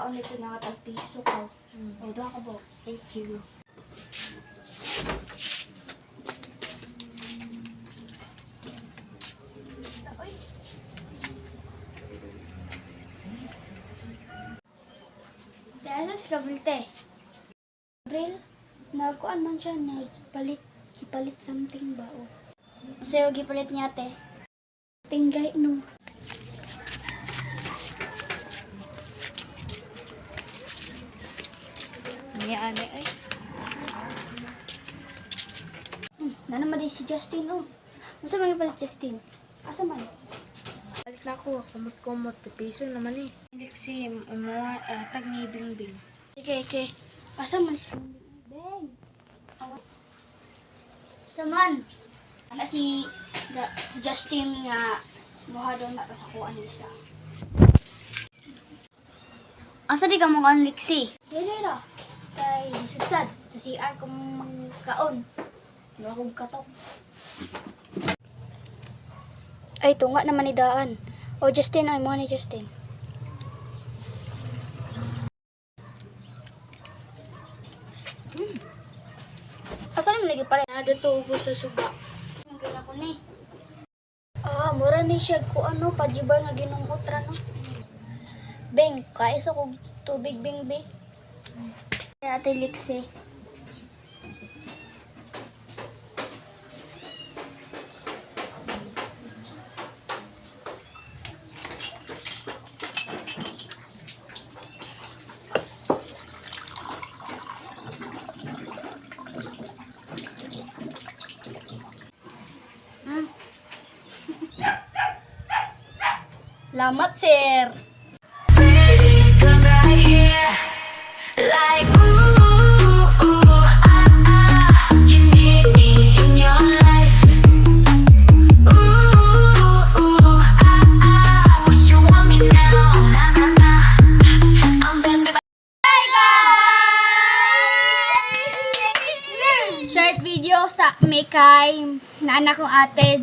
kaon ito na tag-piso ko. O, doon ka ba? Thank you. Dahil sa si Gabrilte. Gabriel, nagkuan man siya, kipalit something ba? O. Kasi yung gipalit niya, te. Tinggay, no. Ane ay. Na naman din si Justin, oh. Masa man gipalit Justin? Asa man? Balik na ako. Kumot-kumot. Piso naman eh. Hindi kasi tag ni Bingbing. Okay. Asa man si Beng? Saman. Ana si Justin nga muha daw na to sa kuan isa. Asa di ka mo kan Lixie? Dili ra. Kay susad sa CR kung magkaon. Wala akong katok. Ay, tunga naman ni Daan. O, Justin, ay mo ni Justin. Ako naman lagi pa rin. Dito ubo sa suba. Ang gila ko ni. Mura ni siya ko ano, pajibar nga ginungutra, no? Beng, kaisa ko tubig, Beng, be. Kaya ate Lixie. Lamat, sir. Cause I hear like ooh, you need me in your life. Ooh, wish you want me now. I'm best. Hi guys! Short video sa Mikay na anak kong ate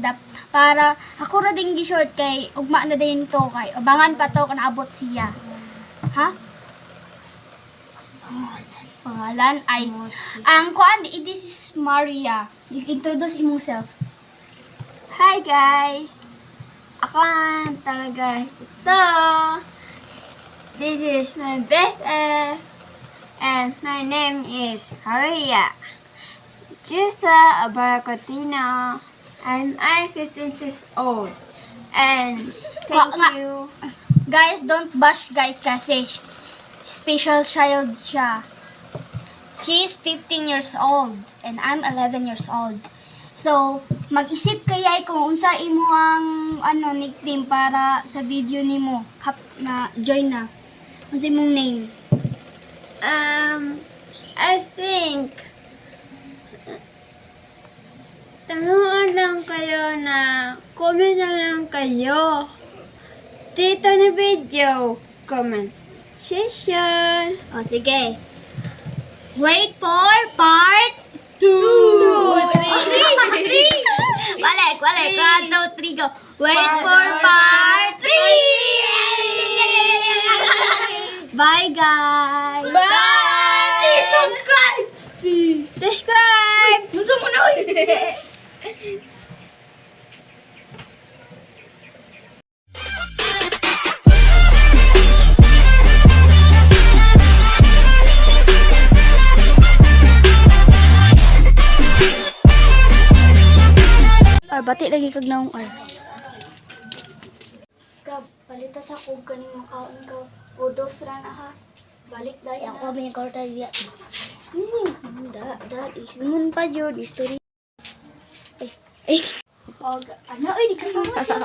para ako na din gi-short kay ugma na din to kay abangan pa to kung naabot siya. Ha? Pangalan ay ang kuan this is Maria. Introduce yourself. Hi guys! Ako ang talaga ito. This is my BFF. And my name is Maria Jusa Baracotino. I'm 15 years old. And thank you. Guys, don't bash guys kasi special child siya. She's 15 years old and I'm 11 years old. So, mag-isip kaya kung unsa imo ang nickname para sa video nimo. Na join na. Unsa imong name? I think tanungan lang kayo na comment lang kayo. Dito na video. Comment. Session. O, sige. Wait for part 2. 3. Balik. 1, 2, 3, go. Wait for part 3. Bye, guys. Bye! Please subscribe. Please subscribe! Luto mo na. Bati lagi kag naong Kab, palita sa kog kaning makaon ka. O dos ra na ha. Balik daya. Ako may korta diya. Isunod pa yun. History. Ano? Di ka tama siya.